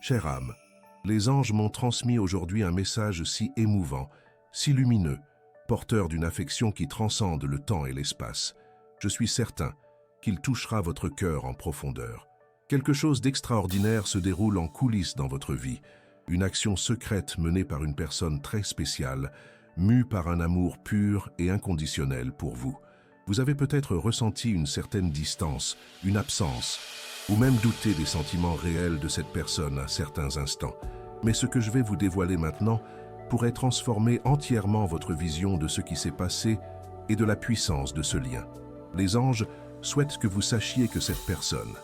Chère âme, les anges m'ont transmis aujourd'hui un message si émouvant, si lumineux, porteur d'une affection qui transcende le temps et l'espace. Je suis certain qu'il touchera votre cœur en profondeur. Quelque chose d'extraordinaire se déroule en coulisses dans votre vie, une action secrète menée par une personne très spéciale, mue par un amour pur et inconditionnel pour vous. Vous avez peut-être ressenti une certaine distance, une absence, ou même douté des sentiments réels de cette personne à certains instants. Mais ce que je vais vous dévoiler maintenant pourrait transformer entièrement votre vision de ce qui s'est passé et de la puissance de ce lien. Les anges souhaitent que vous sachiez que cette personne,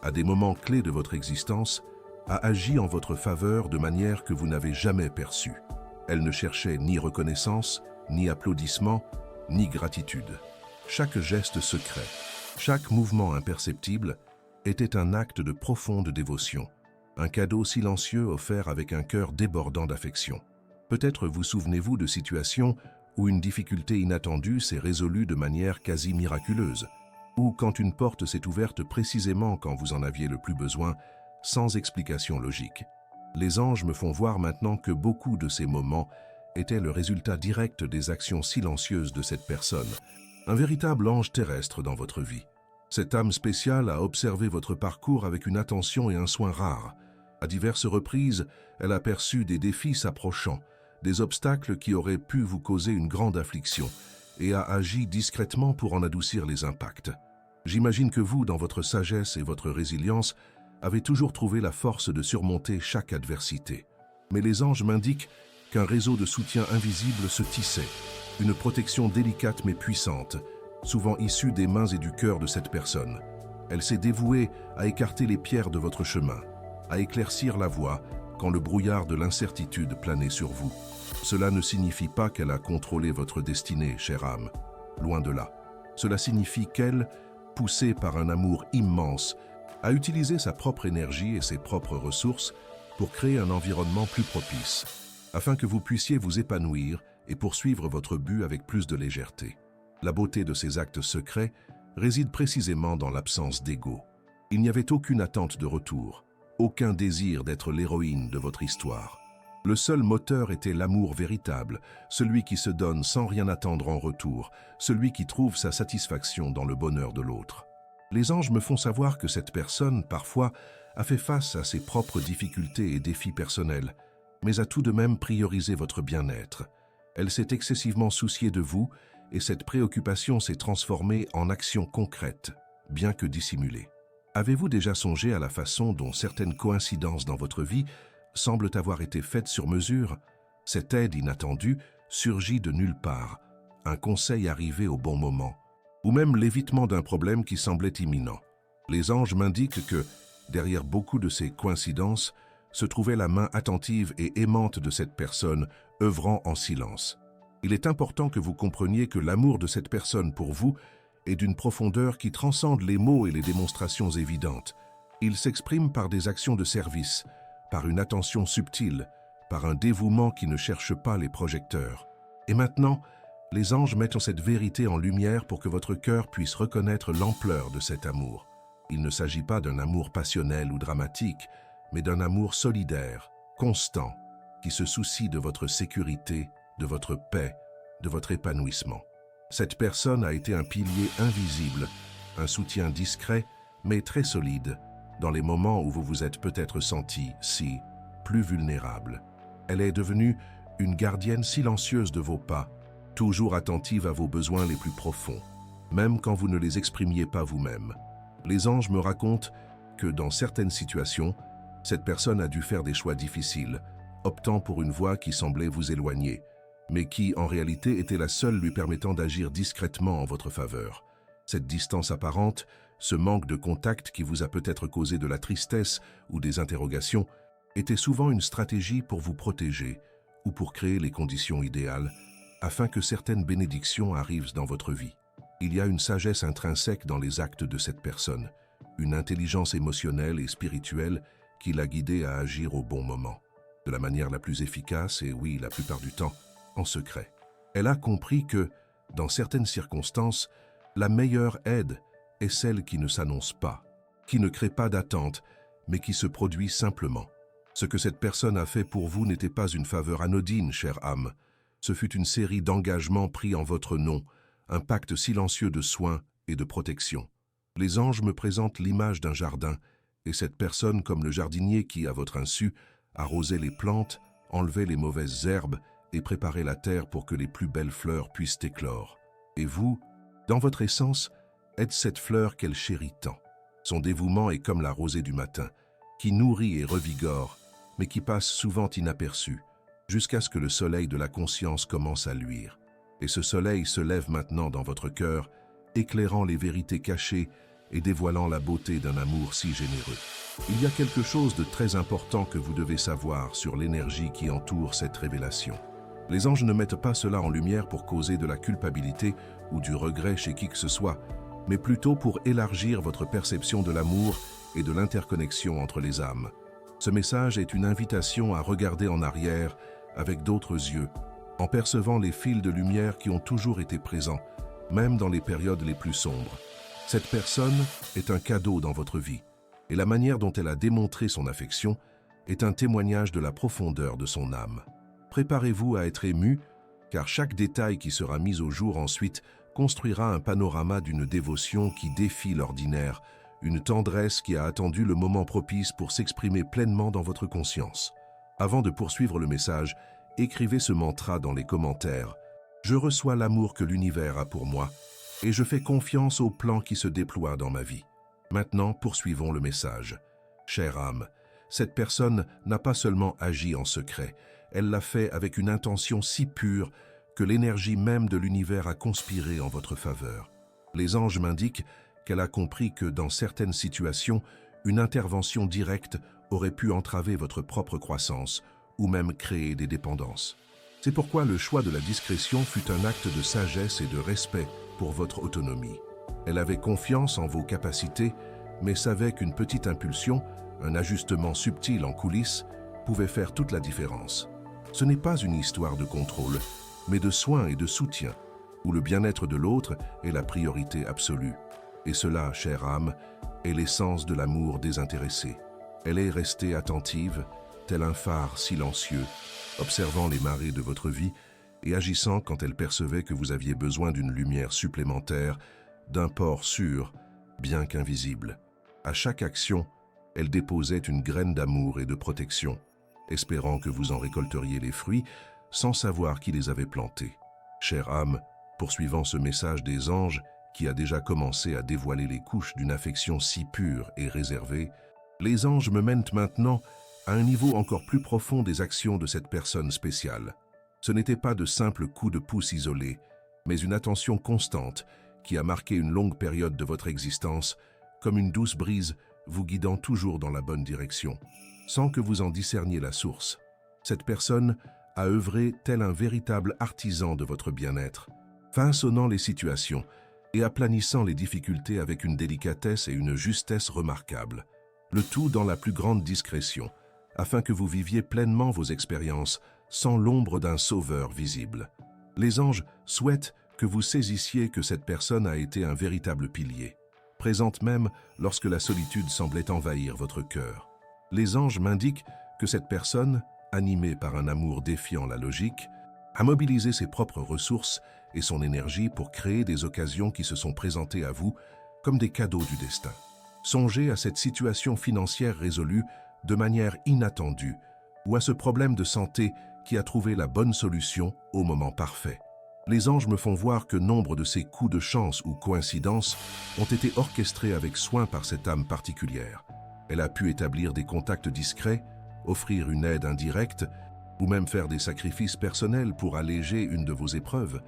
à des moments clés de votre existence, a agi en votre faveur de manière que vous n'avez jamais perçue. Elle ne cherchait ni reconnaissance, ni applaudissements, ni gratitude. Chaque geste secret, chaque mouvement imperceptible était un acte de profonde dévotion, un cadeau silencieux offert avec un cœur débordant d'affection. Peut-être vous souvenez-vous de situations où une difficulté inattendue s'est résolue de manière quasi miraculeuse, ou quand une porte s'est ouverte précisément quand vous en aviez le plus besoin, sans explication logique. Les anges me font voir maintenant que beaucoup de ces moments étaient le résultat direct des actions silencieuses de cette personne, un véritable ange terrestre dans votre vie. Cette âme spéciale a observé votre parcours avec une attention et un soin rares. À diverses reprises, elle a perçu des défis s'approchant, des obstacles qui auraient pu vous causer une grande affliction, et a agi discrètement pour en adoucir les impacts. J'imagine que vous, dans votre sagesse et votre résilience, avez toujours trouvé la force de surmonter chaque adversité. Mais les anges m'indiquent qu'un réseau de soutien invisible se tissait, une protection délicate mais puissante, souvent issue des mains et du cœur de cette personne. Elle s'est dévouée à écarter les pierres de votre chemin, à éclaircir la voie quand le brouillard de l'incertitude planait sur vous. Cela ne signifie pas qu'elle a contrôlé votre destinée, chère âme. Loin de là. Cela signifie qu'elle, poussée par un amour immense, a utilisé sa propre énergie et ses propres ressources pour créer un environnement plus propice, afin que vous puissiez vous épanouir et poursuivre votre but avec plus de légèreté. La beauté de ces actes secrets réside précisément dans l'absence d'ego. Il n'y avait aucune attente de retour, aucun désir d'être l'héroïne de votre histoire. Le seul moteur était l'amour véritable, celui qui se donne sans rien attendre en retour, celui qui trouve sa satisfaction dans le bonheur de l'autre. Les anges me font savoir que cette personne, parfois, a fait face à ses propres difficultés et défis personnels, mais a tout de même priorisé votre bien-être. Elle s'est excessivement souciée de vous, et cette préoccupation s'est transformée en action concrète, bien que dissimulée. Avez-vous déjà songé à la façon dont certaines coïncidences dans votre vie semblent avoir été faites sur mesure? Cette aide inattendue surgit de nulle part, un conseil arrivé au bon moment, ou même l'évitement d'un problème qui semblait imminent. Les anges m'indiquent que, derrière beaucoup de ces coïncidences, se trouvait la main attentive et aimante de cette personne, œuvrant en silence. Il est important que vous compreniez que l'amour de cette personne pour vous est d'une profondeur qui transcende les mots et les démonstrations évidentes. Il s'exprime par des actions de service, par une attention subtile, par un dévouement qui ne cherche pas les projecteurs. Et maintenant, les anges mettent cette vérité en lumière pour que votre cœur puisse reconnaître l'ampleur de cet amour. Il ne s'agit pas d'un amour passionnel ou dramatique, mais d'un amour solidaire, constant, qui se soucie de votre sécurité, de votre paix, de votre épanouissement. Cette personne a été un pilier invisible, un soutien discret, mais très solide, dans les moments où vous vous êtes peut-être senti, plus vulnérable. Elle est devenue une gardienne silencieuse de vos pas, toujours attentive à vos besoins les plus profonds, même quand vous ne les exprimiez pas vous-même. Les anges me racontent que dans certaines situations, cette personne a dû faire des choix difficiles, optant pour une voie qui semblait vous éloigner, mais qui, en réalité, était la seule lui permettant d'agir discrètement en votre faveur. Cette distance apparente, ce manque de contact qui vous a peut-être causé de la tristesse ou des interrogations, était souvent une stratégie pour vous protéger ou pour créer les conditions idéales afin que certaines bénédictions arrivent dans votre vie. Il y a une sagesse intrinsèque dans les actes de cette personne, une intelligence émotionnelle et spirituelle qui l'a guidée à agir au bon moment, de la manière la plus efficace et oui, la plupart du temps, en secret. Elle a compris que, dans certaines circonstances, la meilleure aide est celle qui ne s'annonce pas, qui ne crée pas d'attente, mais qui se produit simplement. Ce que cette personne a fait pour vous n'était pas une faveur anodine, chère âme. Ce fut une série d'engagements pris en votre nom, un pacte silencieux de soins et de protection. Les anges me présentent l'image d'un jardin, et cette personne, comme le jardinier qui, à votre insu, arrosait les plantes, enlevait les mauvaises herbes et préparait la terre pour que les plus belles fleurs puissent éclore. Et vous, dans votre essence, êtes cette fleur qu'elle chérit tant. Son dévouement est comme la rosée du matin, qui nourrit et revigore, mais qui passe souvent inaperçue, jusqu'à ce que le soleil de la conscience commence à luire. Et ce soleil se lève maintenant dans votre cœur, éclairant les vérités cachées et dévoilant la beauté d'un amour si généreux. Il y a quelque chose de très important que vous devez savoir sur l'énergie qui entoure cette révélation. Les anges ne mettent pas cela en lumière pour causer de la culpabilité ou du regret chez qui que ce soit, mais plutôt pour élargir votre perception de l'amour et de l'interconnexion entre les âmes. Ce message est une invitation à regarder en arrière avec d'autres yeux, en percevant les fils de lumière qui ont toujours été présents, même dans les périodes les plus sombres. Cette personne est un cadeau dans votre vie, et la manière dont elle a démontré son affection est un témoignage de la profondeur de son âme. Préparez-vous à être ému, car chaque détail qui sera mis au jour ensuite construira un panorama d'une dévotion qui défie l'ordinaire, une tendresse qui a attendu le moment propice pour s'exprimer pleinement dans votre conscience. Avant de poursuivre le message, écrivez ce mantra dans les commentaires. Je reçois l'amour que l'univers a pour moi, et je fais confiance au plan qui se déploie dans ma vie. Maintenant, poursuivons le message. Chère âme, cette personne n'a pas seulement agi en secret, elle l'a fait avec une intention si pure que l'énergie même de l'univers a conspiré en votre faveur. Les anges m'indiquent qu'elle a compris que dans certaines situations, une intervention directe aurait pu entraver votre propre croissance ou même créer des dépendances. C'est pourquoi le choix de la discrétion fut un acte de sagesse et de respect pour votre autonomie. Elle avait confiance en vos capacités, mais savait qu'une petite impulsion, un ajustement subtil en coulisses, pouvait faire toute la différence. Ce n'est pas une histoire de contrôle, mais de soin et de soutien, où le bien-être de l'autre est la priorité absolue. Et cela, chère âme, est l'essence de l'amour désintéressé. Elle est restée attentive, tel un phare silencieux, observant les marées de votre vie et agissant quand elle percevait que vous aviez besoin d'une lumière supplémentaire, d'un port sûr, bien qu'invisible. À chaque action, elle déposait une graine d'amour et de protection, espérant que vous en récolteriez les fruits sans savoir qui les avait plantés. Chère âme, poursuivant ce message des anges qui a déjà commencé à dévoiler les couches d'une affection si pure et réservée, les anges me mènent maintenant à un niveau encore plus profond des actions de cette personne spéciale. Ce n'était pas de simples coups de pouce isolés, mais une attention constante qui a marqué une longue période de votre existence, comme une douce brise vous guidant toujours dans la bonne direction, sans que vous en discerniez la source. Cette personne a œuvré tel un véritable artisan de votre bien-être, façonnant les situations et aplanissant les difficultés avec une délicatesse et une justesse remarquables. Le tout dans la plus grande discrétion, afin que vous viviez pleinement vos expériences sans l'ombre d'un sauveur visible. Les anges souhaitent que vous saisissiez que cette personne a été un véritable pilier, présente même lorsque la solitude semblait envahir votre cœur. Les anges m'indiquent que cette personne, animée par un amour défiant la logique, a mobilisé ses propres ressources et son énergie pour créer des occasions qui se sont présentées à vous comme des cadeaux du destin. Songez à cette situation financière résolue de manière inattendue ou à ce problème de santé qui a trouvé la bonne solution au moment parfait. Les anges me font voir que nombre de ces coups de chance ou coïncidences ont été orchestrés avec soin par cette âme particulière. Elle a pu établir des contacts discrets, offrir une aide indirecte ou même faire des sacrifices personnels pour alléger une de vos épreuves.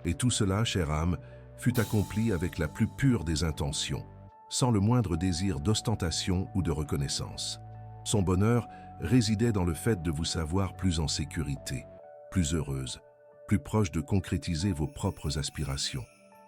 Et tout cela, chère âme, fut accompli avec la plus pure des intentions, sans le moindre désir d'ostentation ou de reconnaissance. Son bonheur résidait dans le fait de vous savoir plus en sécurité, plus heureuse, plus proche de concrétiser vos propres aspirations.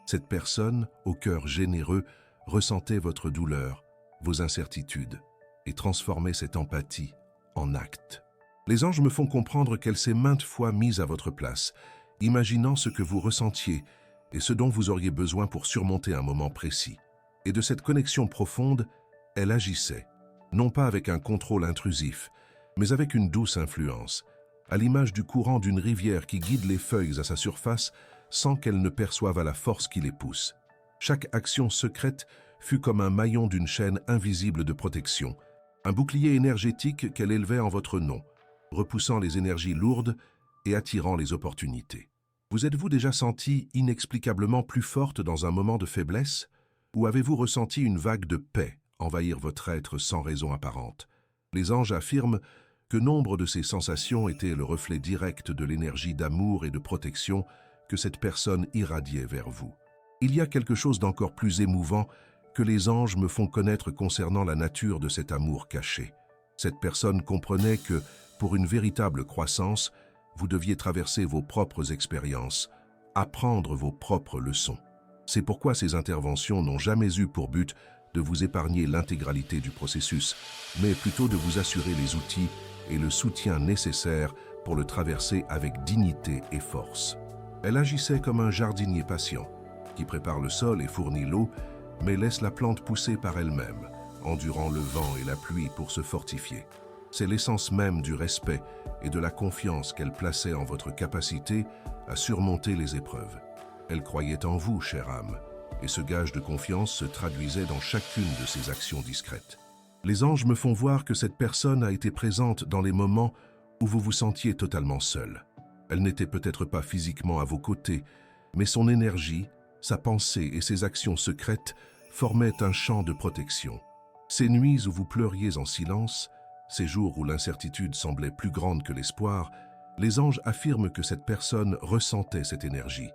Cette personne, au cœur généreux, ressentait votre douleur, vos incertitudes, et transformait cette empathie en acte. Les anges me font comprendre qu'elle s'est maintes fois mise à votre place, imaginant ce que vous ressentiez et ce dont vous auriez besoin pour surmonter un moment précis. Et de cette connexion profonde, elle agissait, non pas avec un contrôle intrusif, mais avec une douce influence, à l'image du courant d'une rivière qui guide les feuilles à sa surface sans qu'elles ne perçoivent la force qui les pousse. Chaque action secrète fut comme un maillon d'une chaîne invisible de protection, un bouclier énergétique qu'elle élevait en votre nom, repoussant les énergies lourdes et attirant les opportunités. Vous êtes-vous déjà senti inexplicablement plus forte dans un moment de faiblesse, ou avez-vous ressenti une vague de paix envahir votre être sans raison apparente? Les anges affirment que nombre de ces sensations étaient le reflet direct de l'énergie d'amour et de protection que cette personne irradiait vers vous. Il y a quelque chose d'encore plus émouvant que les anges me font connaître concernant la nature de cet amour caché. Cette personne comprenait que, pour une véritable croissance, vous deviez traverser vos propres expériences, apprendre vos propres leçons. C'est pourquoi ces interventions n'ont jamais eu pour but de vous épargner l'intégralité du processus, mais plutôt de vous assurer les outils et le soutien nécessaires pour le traverser avec dignité et force. Elle agissait comme un jardinier patient, qui prépare le sol et fournit l'eau, mais laisse la plante pousser par elle-même, endurant le vent et la pluie pour se fortifier. C'est l'essence même du respect et de la confiance qu'elle plaçait en votre capacité à surmonter les épreuves. Elle croyait en vous, chère âme, et ce gage de confiance se traduisait dans chacune de ses actions discrètes. Les anges me font voir que cette personne a été présente dans les moments où vous vous sentiez totalement seul. Elle n'était peut-être pas physiquement à vos côtés, mais son énergie, sa pensée et ses actions secrètes formaient un champ de protection. Ces nuits où vous pleuriez en silence, ces jours où l'incertitude semblait plus grande que l'espoir, les anges affirment que cette personne ressentait cette énergie.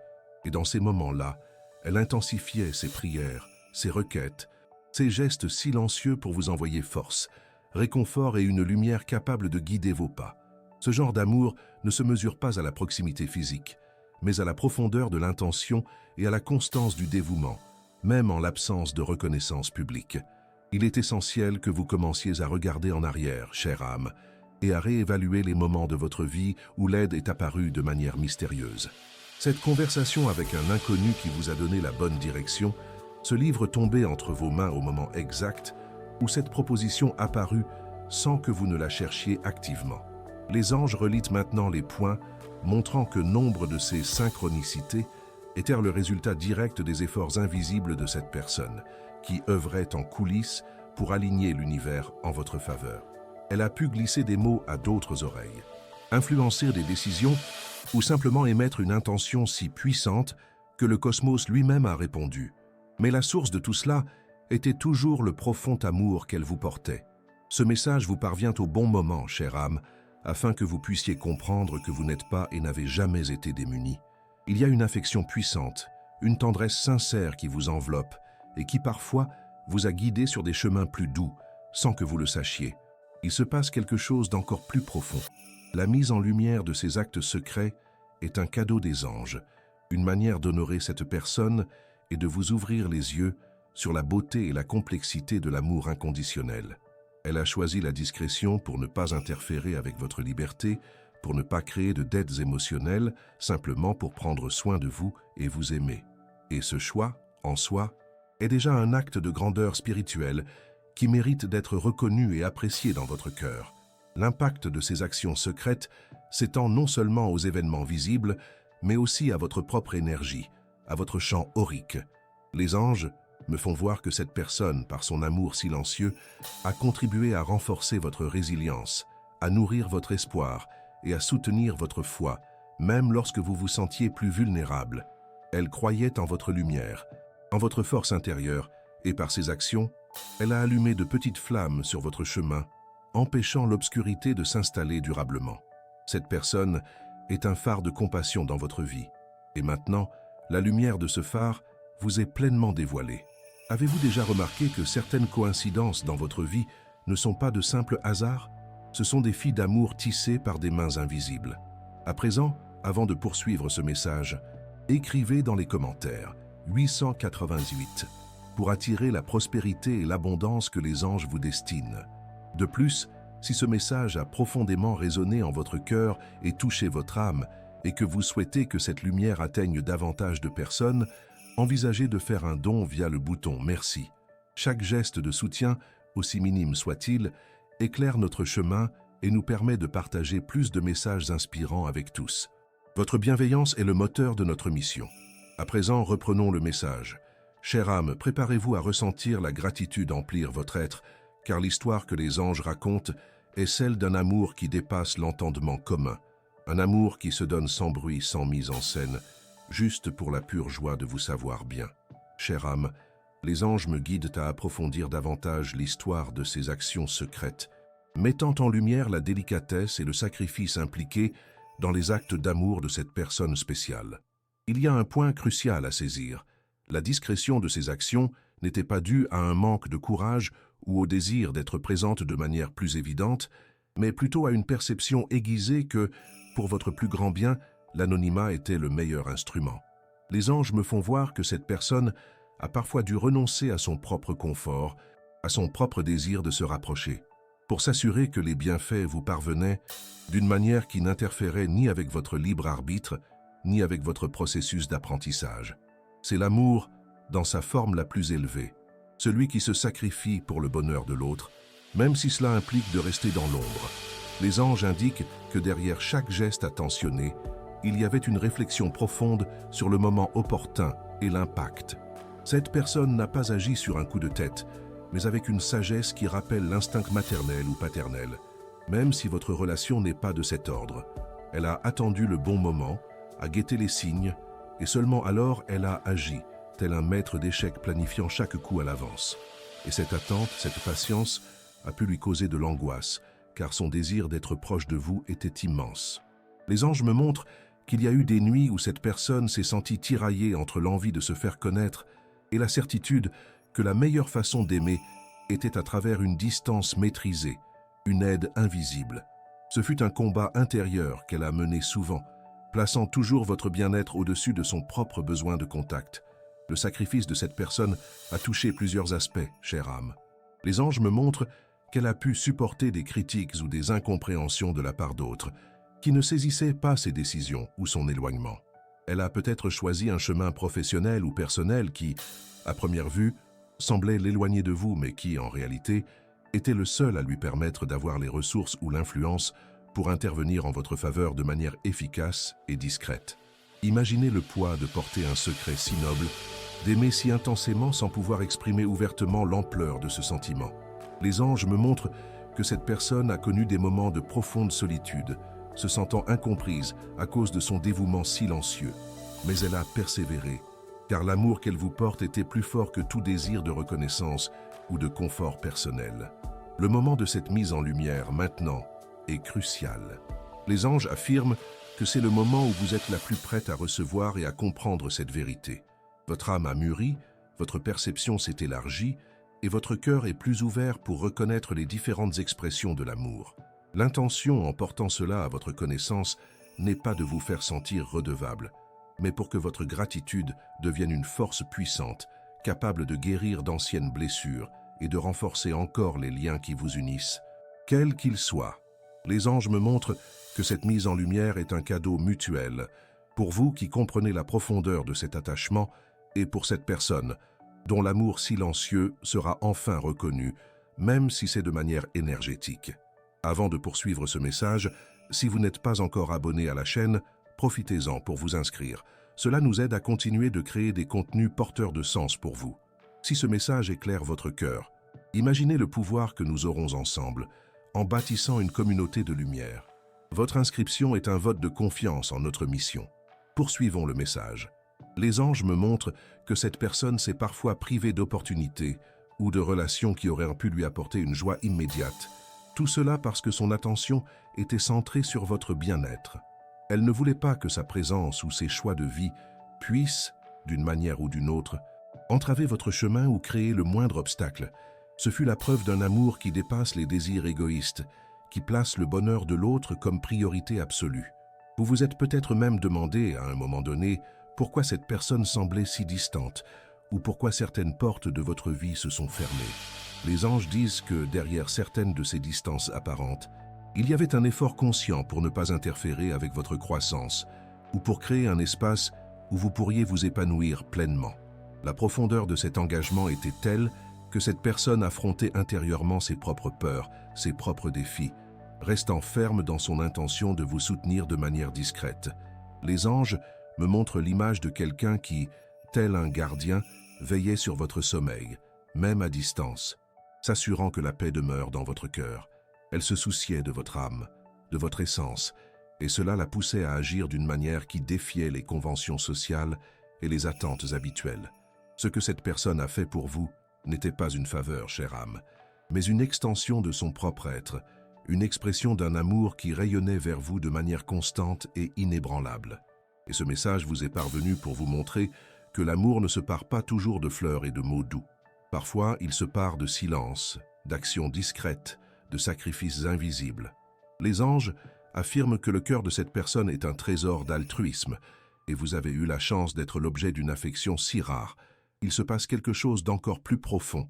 Et dans ces moments-là, elle intensifiait ses prières, ses requêtes, ses gestes silencieux pour vous envoyer force, réconfort et une lumière capable de guider vos pas. Ce genre d'amour ne se mesure pas à la proximité physique, mais à la profondeur de l'intention et à la constance du dévouement, même en l'absence de reconnaissance publique. Il est essentiel que vous commenciez à regarder en arrière, chère âme, et à réévaluer les moments de votre vie où l'aide est apparue de manière mystérieuse. Cette conversation avec un inconnu qui vous a donné la bonne direction, ce livre tombé entre vos mains au moment exact, où cette proposition apparut sans que vous ne la cherchiez activement. Les anges relitent maintenant les points, montrant que nombre de ces synchronicités étaient le résultat direct des efforts invisibles de cette personne, qui œuvrait en coulisses pour aligner l'univers en votre faveur. Elle a pu glisser des mots à d'autres oreilles, influencer des décisions ou simplement émettre une intention si puissante que le cosmos lui-même a répondu. Mais la source de tout cela était toujours le profond amour qu'elle vous portait. Ce message vous parvient au bon moment, chère âme, afin que vous puissiez comprendre que vous n'êtes pas et n'avez jamais été démunis. Il y a une affection puissante, une tendresse sincère qui vous enveloppe et qui parfois vous a guidé sur des chemins plus doux, sans que vous le sachiez. Il se passe quelque chose d'encore plus profond. La mise en lumière de ces actes secrets est un cadeau des anges, une manière d'honorer cette personne et de vous ouvrir les yeux sur la beauté et la complexité de l'amour inconditionnel. Elle a choisi la discrétion pour ne pas interférer avec votre liberté, pour ne pas créer de dettes émotionnelles, simplement pour prendre soin de vous et vous aimer. Et ce choix, en soi, est déjà un acte de grandeur spirituelle qui mérite d'être reconnu et apprécié dans votre cœur. L'impact de ces actions secrètes s'étend non seulement aux événements visibles, mais aussi à votre propre énergie, à votre champ aurique. Les anges me font voir que cette personne, par son amour silencieux, a contribué à renforcer votre résilience, à nourrir votre espoir et à soutenir votre foi, même lorsque vous vous sentiez plus vulnérable. Elle croyait en votre lumière, en votre force intérieure, et par ses actions, elle a allumé de petites flammes sur votre chemin, empêchant l'obscurité de s'installer durablement. Cette personne est un phare de compassion dans votre vie. Et maintenant, la lumière de ce phare vous est pleinement dévoilée. Avez-vous déjà remarqué que certaines coïncidences dans votre vie ne sont pas de simples hasards? Ce sont des fils d'amour tissés par des mains invisibles. À présent, avant de poursuivre ce message, écrivez dans les commentaires 888 pour attirer la prospérité et l'abondance que les anges vous destinent. De plus, si ce message a profondément résonné en votre cœur et touché votre âme, et que vous souhaitez que cette lumière atteigne davantage de personnes, envisagez de faire un don via le bouton « Merci ». Chaque geste de soutien, aussi minime soit-il, éclaire notre chemin et nous permet de partager plus de messages inspirants avec tous. Votre bienveillance est le moteur de notre mission. À présent, reprenons le message. Chère âme, préparez-vous à ressentir la gratitude emplir votre être, car l'histoire que les anges racontent est celle d'un amour qui dépasse l'entendement commun. Un amour qui se donne sans bruit, sans mise en scène, juste pour la pure joie de vous savoir bien. Chère âme, les anges me guident à approfondir davantage l'histoire de ces actions secrètes, mettant en lumière la délicatesse et le sacrifice impliqués dans les actes d'amour de cette personne spéciale. Il y a un point crucial à saisir. La discrétion de ces actions n'était pas due à un manque de courage ou au désir d'être présente de manière plus évidente, mais plutôt à une perception aiguisée que, pour votre plus grand bien, l'anonymat était le meilleur instrument. Les anges me font voir que cette personne a parfois dû renoncer à son propre confort, à son propre désir de se rapprocher, pour s'assurer que les bienfaits vous parvenaient d'une manière qui n'interférait ni avec votre libre arbitre, ni avec votre processus d'apprentissage. C'est l'amour dans sa forme la plus élevée, celui qui se sacrifie pour le bonheur de l'autre, même si cela implique de rester dans l'ombre. Les anges indiquent que derrière chaque geste attentionné, il y avait une réflexion profonde sur le moment opportun et l'impact. Cette personne n'a pas agi sur un coup de tête, mais avec une sagesse qui rappelle l'instinct maternel ou paternel. Même si votre relation n'est pas de cet ordre, elle a attendu le bon moment, a guetté les signes, et seulement alors elle a agi, tel un maître d'échecs planifiant chaque coup à l'avance. Et cette attente, cette patience, a pu lui causer de l'angoisse, car son désir d'être proche de vous était immense. Les anges me montrent qu'il y a eu des nuits où cette personne s'est sentie tiraillée entre l'envie de se faire connaître et la certitude que la meilleure façon d'aimer était à travers une distance maîtrisée, une aide invisible. Ce fut un combat intérieur qu'elle a mené souvent, plaçant toujours votre bien-être au-dessus de son propre besoin de contact. Le sacrifice de cette personne a touché plusieurs aspects, chère âme. Les anges me montrent qu'elle a pu supporter des critiques ou des incompréhensions de la part d'autres, qui ne saisissaient pas ses décisions ou son éloignement. Elle a peut-être choisi un chemin professionnel ou personnel qui, à première vue, semblait l'éloigner de vous, mais qui, en réalité, était le seul à lui permettre d'avoir les ressources ou l'influence pour intervenir en votre faveur de manière efficace et discrète. Imaginez le poids de porter un secret si noble, d'aimer si intensément sans pouvoir exprimer ouvertement l'ampleur de ce sentiment. Les anges me montrent que cette personne a connu des moments de profonde solitude, se sentant incomprise à cause de son dévouement silencieux. Mais elle a persévéré, car l'amour qu'elle vous porte était plus fort que tout désir de reconnaissance ou de confort personnel. Le moment de cette mise en lumière, maintenant, est crucial. Les anges affirment que c'est le moment où vous êtes la plus prête à recevoir et à comprendre cette vérité. Votre âme a mûri, votre perception s'est élargie, et votre cœur est plus ouvert pour reconnaître les différentes expressions de l'amour. L'intention en portant cela à votre connaissance n'est pas de vous faire sentir redevable, mais pour que votre gratitude devienne une force puissante, capable de guérir d'anciennes blessures et de renforcer encore les liens qui vous unissent. Quels qu'ils soient, les anges me montrent que cette mise en lumière est un cadeau mutuel, pour vous qui comprenez la profondeur de cet attachement et pour cette personne, dont l'amour silencieux sera enfin reconnu, même si c'est de manière énergétique. Avant de poursuivre ce message, si vous n'êtes pas encore abonné à la chaîne, profitez-en pour vous inscrire. Cela nous aide à continuer de créer des contenus porteurs de sens pour vous. Si ce message éclaire votre cœur, imaginez le pouvoir que nous aurons ensemble, en bâtissant une communauté de lumière. Votre inscription est un vote de confiance en notre mission. Poursuivons le message. Les anges me montrent que cette personne s'est parfois privée d'opportunités ou de relations qui auraient pu lui apporter une joie immédiate. Tout cela parce que son attention était centrée sur votre bien-être. Elle ne voulait pas que sa présence ou ses choix de vie puissent, d'une manière ou d'une autre, entraver votre chemin ou créer le moindre obstacle. Ce fut la preuve d'un amour qui dépasse les désirs égoïstes, qui place le bonheur de l'autre comme priorité absolue. Vous vous êtes peut-être même demandé, à un moment donné, pourquoi cette personne semblait si distante, ou pourquoi certaines portes de votre vie se sont fermées. Les anges disent que derrière certaines de ces distances apparentes, il y avait un effort conscient pour ne pas interférer avec votre croissance, ou pour créer un espace où vous pourriez vous épanouir pleinement. La profondeur de cet engagement était telle que cette personne affrontait intérieurement ses propres peurs, ses propres défis, restant ferme dans son intention de vous soutenir de manière discrète. Les anges me montrent l'image de quelqu'un qui, tel un gardien, veillait sur votre sommeil, même à distance, s'assurant que la paix demeure dans votre cœur. Elle se souciait de votre âme, de votre essence, et cela la poussait à agir d'une manière qui défiait les conventions sociales et les attentes habituelles. Ce que cette personne a fait pour vous n'était pas une faveur, chère âme, mais une extension de son propre être, une expression d'un amour qui rayonnait vers vous de manière constante et inébranlable. Et ce message vous est parvenu pour vous montrer que l'amour ne se pare pas toujours de fleurs et de mots doux. Parfois, il se pare de silence, d'actions discrètes, de sacrifices invisibles. Les anges affirment que le cœur de cette personne est un trésor d'altruisme, et vous avez eu la chance d'être l'objet d'une affection si rare. Il se passe quelque chose d'encore plus profond.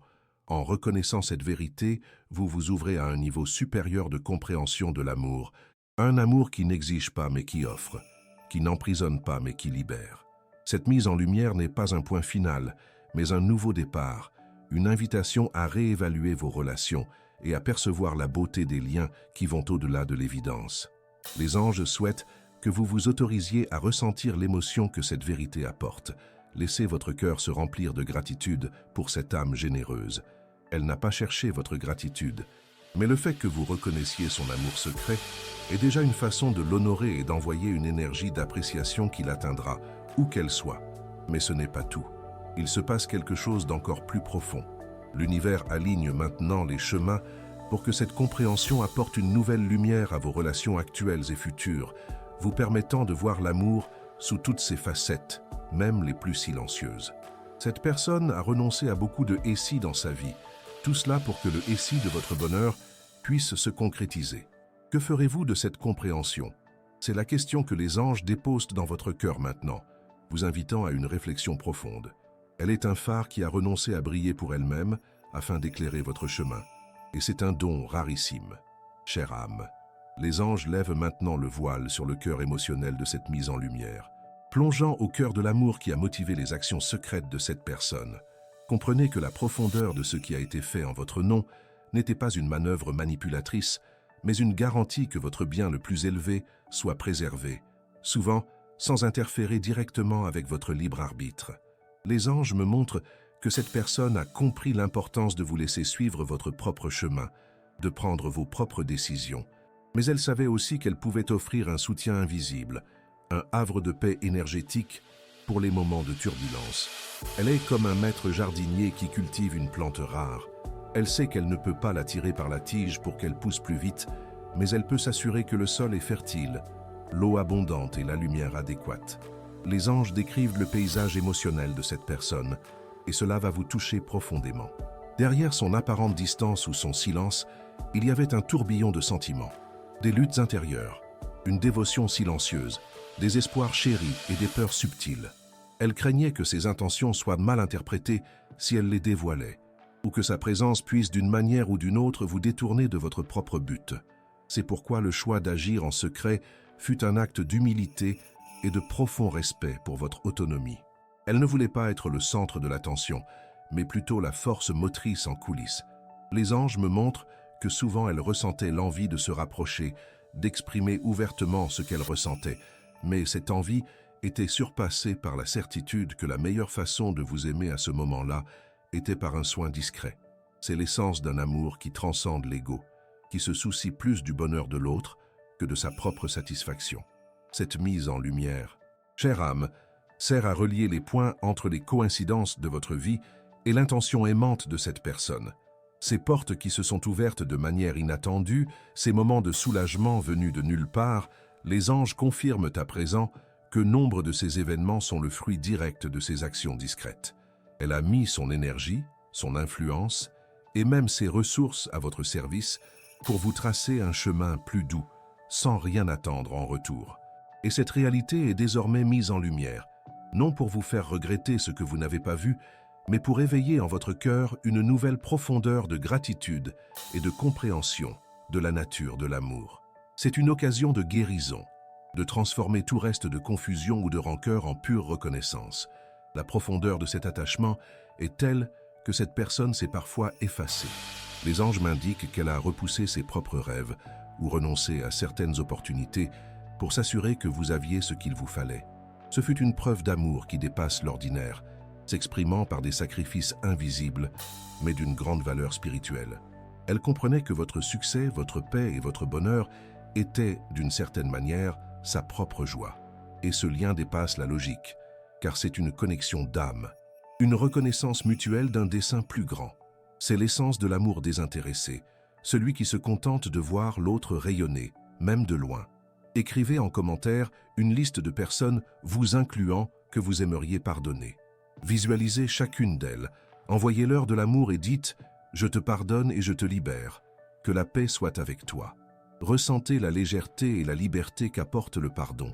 En reconnaissant cette vérité, vous vous ouvrez à un niveau supérieur de compréhension de l'amour. Un amour qui n'exige pas mais qui offre, qui n'emprisonne pas mais qui libère. Cette mise en lumière n'est pas un point final, mais un nouveau départ, une invitation à réévaluer vos relations et à percevoir la beauté des liens qui vont au-delà de l'évidence. Les anges souhaitent que vous vous autorisiez à ressentir l'émotion que cette vérité apporte. Laissez votre cœur se remplir de gratitude pour cette âme généreuse. Elle n'a pas cherché votre gratitude, mais le fait que vous reconnaissiez son amour secret est déjà une façon de l'honorer et d'envoyer une énergie d'appréciation qui l'atteindra, où qu'elle soit. Mais ce n'est pas tout. Il se passe quelque chose d'encore plus profond. L'univers aligne maintenant les chemins pour que cette compréhension apporte une nouvelle lumière à vos relations actuelles et futures, vous permettant de voir l'amour sous toutes ses facettes, même les plus silencieuses. Cette personne a renoncé à beaucoup de « et si » dans sa vie, tout cela pour que le « et si » de votre bonheur puisse se concrétiser. Que ferez-vous de cette compréhension? C'est la question que les anges déposent dans votre cœur maintenant, vous invitant à une réflexion profonde. Elle est un phare qui a renoncé à briller pour elle-même afin d'éclairer votre chemin. Et c'est un don rarissime. Chère âme, les anges lèvent maintenant le voile sur le cœur émotionnel de cette mise en lumière, plongeant au cœur de l'amour qui a motivé les actions secrètes de cette personne. Comprenez que la profondeur de ce qui a été fait en votre nom n'était pas une manœuvre manipulatrice, mais une garantie que votre bien le plus élevé soit préservé, souvent sans interférer directement avec votre libre arbitre. Les anges me montrent que cette personne a compris l'importance de vous laisser suivre votre propre chemin, de prendre vos propres décisions. Mais elle savait aussi qu'elle pouvait offrir un soutien invisible, un havre de paix énergétique pour les moments de turbulence. Elle est comme un maître jardinier qui cultive une plante rare. Elle sait qu'elle ne peut pas la tirer par la tige pour qu'elle pousse plus vite, mais elle peut s'assurer que le sol est fertile, l'eau abondante et la lumière adéquate. Les anges décrivent le paysage émotionnel de cette personne, et cela va vous toucher profondément. Derrière son apparente distance ou son silence, il y avait un tourbillon de sentiments, des luttes intérieures, une dévotion silencieuse, des espoirs chéris et des peurs subtiles. Elle craignait que ses intentions soient mal interprétées si elle les dévoilait, ou que sa présence puisse d'une manière ou d'une autre vous détourner de votre propre but. C'est pourquoi le choix d'agir en secret fut un acte d'humilité et de profond respect pour votre autonomie. Elle ne voulait pas être le centre de l'attention, mais plutôt la force motrice en coulisses. Les anges me montrent que souvent elle ressentait l'envie de se rapprocher, d'exprimer ouvertement ce qu'elle ressentait, mais cette envie était surpassée par la certitude que la meilleure façon de vous aimer à ce moment-là était par un soin discret. C'est l'essence d'un amour qui transcende l'ego, qui se soucie plus du bonheur de l'autre que de sa propre satisfaction. Cette mise en lumière, chère âme, sert à relier les points entre les coïncidences de votre vie et l'intention aimante de cette personne. Ces portes qui se sont ouvertes de manière inattendue, ces moments de soulagement venus de nulle part, les anges confirment à présent que nombre de ces événements sont le fruit direct de ses actions discrètes. Elle a mis son énergie, son influence et même ses ressources à votre service pour vous tracer un chemin plus doux, sans rien attendre en retour. Et cette réalité est désormais mise en lumière, non pour vous faire regretter ce que vous n'avez pas vu, mais pour éveiller en votre cœur une nouvelle profondeur de gratitude et de compréhension de la nature de l'amour. C'est une occasion de guérison, de transformer tout reste de confusion ou de rancœur en pure reconnaissance. La profondeur de cet attachement est telle que cette personne s'est parfois effacée. Les anges m'indiquent qu'elle a repoussé ses propres rêves ou renoncé à certaines opportunités pour s'assurer que vous aviez ce qu'il vous fallait. Ce fut une preuve d'amour qui dépasse l'ordinaire, s'exprimant par des sacrifices invisibles, mais d'une grande valeur spirituelle. Elle comprenait que votre succès, votre paix et votre bonheur étaient, d'une certaine manière, sa propre joie. Et ce lien dépasse la logique, car c'est une connexion d'âme, une reconnaissance mutuelle d'un dessein plus grand. C'est l'essence de l'amour désintéressé, celui qui se contente de voir l'autre rayonner, même de loin. Écrivez en commentaire une liste de personnes vous incluant que vous aimeriez pardonner. Visualisez chacune d'elles, envoyez-leur de l'amour et dites « Je te pardonne et je te libère, que la paix soit avec toi ». Ressentez la légèreté et la liberté qu'apporte le pardon.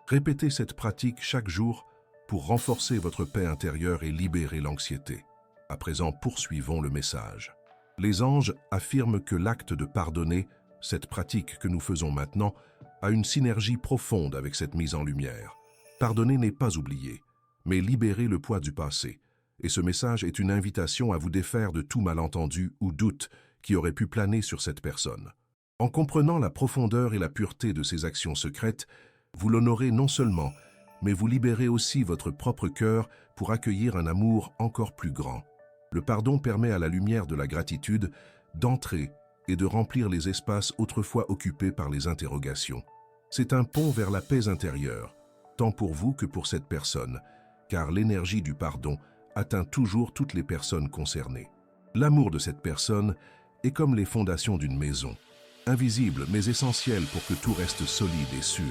Répétez cette pratique chaque jour pour renforcer votre paix intérieure et libérer l'anxiété. À présent, poursuivons le message. Les anges affirment que l'acte de pardonner, cette pratique que nous faisons maintenant, a une synergie profonde avec cette mise en lumière. Pardonner n'est pas oublier, mais libérer le poids du passé. Et ce message est une invitation à vous défaire de tout malentendu ou doute qui aurait pu planer sur cette personne. En comprenant la profondeur et la pureté de ces actions secrètes, vous l'honorez non seulement, mais vous libérez aussi votre propre cœur pour accueillir un amour encore plus grand. Le pardon permet à la lumière de la gratitude d'entrer et de remplir les espaces autrefois occupés par les interrogations. C'est un pont vers la paix intérieure, tant pour vous que pour cette personne, car l'énergie du pardon atteint toujours toutes les personnes concernées. L'amour de cette personne est comme les fondations d'une maison, invisible mais essentielle pour que tout reste solide et sûr.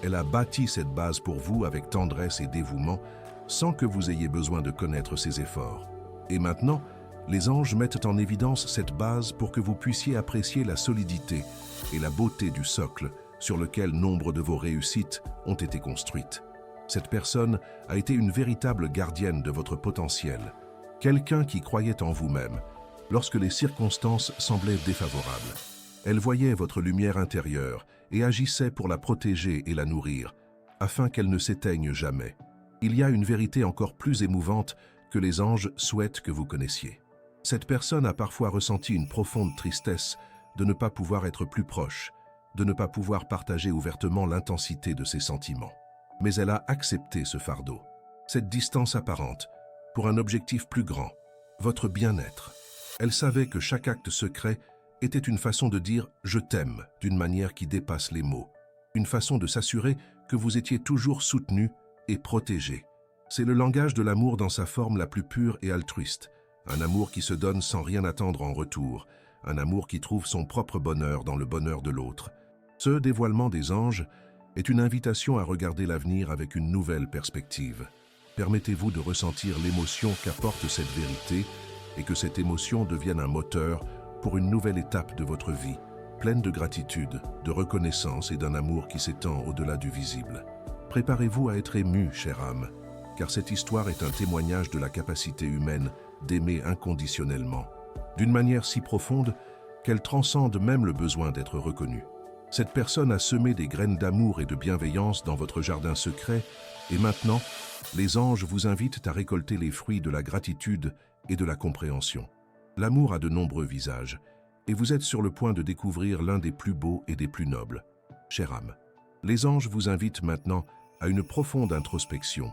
Elle a bâti cette base pour vous avec tendresse et dévouement, sans que vous ayez besoin de connaître ses efforts. Et maintenant, les anges mettent en évidence cette base pour que vous puissiez apprécier la solidité et la beauté du socle sur lequel nombre de vos réussites ont été construites. Cette personne a été une véritable gardienne de votre potentiel, quelqu'un qui croyait en vous-même lorsque les circonstances semblaient défavorables. Elle voyait votre lumière intérieure et agissait pour la protéger et la nourrir, afin qu'elle ne s'éteigne jamais. Il y a une vérité encore plus émouvante que les anges souhaitent que vous connaissiez. Cette personne a parfois ressenti une profonde tristesse de ne pas pouvoir être plus proche, de ne pas pouvoir partager ouvertement l'intensité de ses sentiments. Mais elle a accepté ce fardeau, cette distance apparente, pour un objectif plus grand, votre bien-être. Elle savait que chaque acte secret était une façon de dire « je t'aime » d'une manière qui dépasse les mots, une façon de s'assurer que vous étiez toujours soutenu et protégé. C'est le langage de l'amour dans sa forme la plus pure et altruiste, un amour qui se donne sans rien attendre en retour, un amour qui trouve son propre bonheur dans le bonheur de l'autre. Ce dévoilement des anges est une invitation à regarder l'avenir avec une nouvelle perspective. Permettez-vous de ressentir l'émotion qu'apporte cette vérité et que cette émotion devienne un moteur pour une nouvelle étape de votre vie, pleine de gratitude, de reconnaissance et d'un amour qui s'étend au-delà du visible. Préparez-vous à être ému, chère âme, car cette histoire est un témoignage de la capacité humaine d'aimer inconditionnellement, d'une manière si profonde qu'elle transcende même le besoin d'être reconnue. Cette personne a semé des graines d'amour et de bienveillance dans votre jardin secret, et maintenant, les anges vous invitent à récolter les fruits de la gratitude et de la compréhension. L'amour a de nombreux visages, et vous êtes sur le point de découvrir l'un des plus beaux et des plus nobles. Chère âme, les anges vous invitent maintenant à une profonde introspection,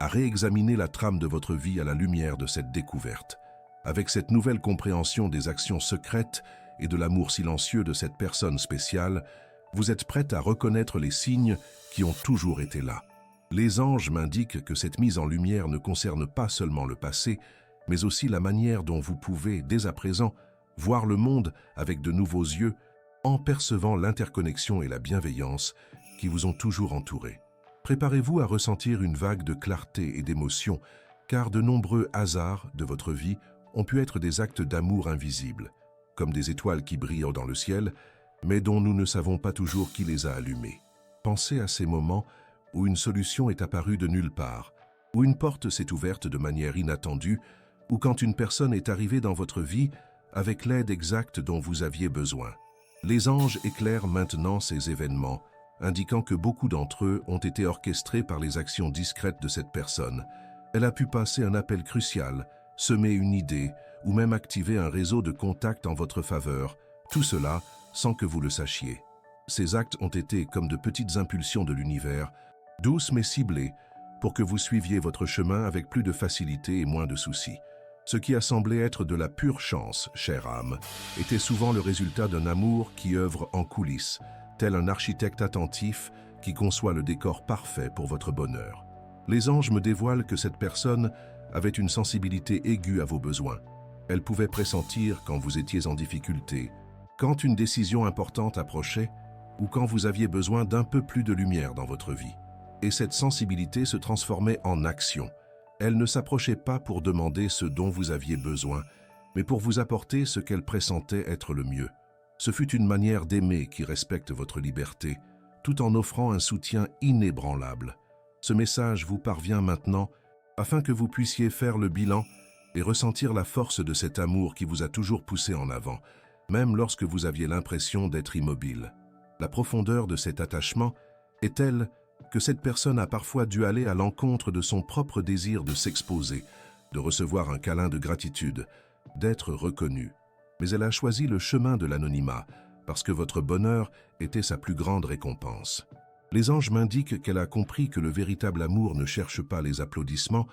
à réexaminer la trame de votre vie à la lumière de cette découverte. Avec cette nouvelle compréhension des actions secrètes et de l'amour silencieux de cette personne spéciale, vous êtes prête à reconnaître les signes qui ont toujours été là. Les anges m'indiquent que cette mise en lumière ne concerne pas seulement le passé, mais aussi la manière dont vous pouvez, dès à présent, voir le monde avec de nouveaux yeux, en percevant l'interconnexion et la bienveillance qui vous ont toujours entouré. Préparez-vous à ressentir une vague de clarté et d'émotion, car de nombreux hasards de votre vie ont pu être des actes d'amour invisibles, comme des étoiles qui brillent dans le ciel, mais dont nous ne savons pas toujours qui les a allumées. Pensez à ces moments où une solution est apparue de nulle part, où une porte s'est ouverte de manière inattendue, ou quand une personne est arrivée dans votre vie avec l'aide exacte dont vous aviez besoin. Les anges éclairent maintenant ces événements, indiquant que beaucoup d'entre eux ont été orchestrés par les actions discrètes de cette personne. Elle a pu passer un appel crucial, semer une idée ou même activer un réseau de contacts en votre faveur, tout cela sans que vous le sachiez. Ces actes ont été comme de petites impulsions de l'univers, douces mais ciblées, pour que vous suiviez votre chemin avec plus de facilité et moins de soucis. Ce qui a semblé être de la pure chance, chère âme, était souvent le résultat d'un amour qui œuvre en coulisses, tel un architecte attentif qui conçoit le décor parfait pour votre bonheur. Les anges me dévoilent que cette personne avait une sensibilité aiguë à vos besoins. Elle pouvait pressentir quand vous étiez en difficulté, quand une décision importante approchait ou quand vous aviez besoin d'un peu plus de lumière dans votre vie. Et cette sensibilité se transformait en action. Elle ne s'approchait pas pour demander ce dont vous aviez besoin, mais pour vous apporter ce qu'elle pressentait être le mieux. Ce fut une manière d'aimer qui respecte votre liberté, tout en offrant un soutien inébranlable. Ce message vous parvient maintenant afin que vous puissiez faire le bilan et ressentir la force de cet amour qui vous a toujours poussé en avant, même lorsque vous aviez l'impression d'être immobile. La profondeur de cet attachement est telle que cette personne a parfois dû aller à l'encontre de son propre désir de s'exposer, de recevoir un câlin de gratitude, d'être reconnue. Mais elle a choisi le chemin de l'anonymat, parce que votre bonheur était sa plus grande récompense. Les anges m'indiquent qu'elle a compris que le véritable amour ne cherche pas les applaudissements,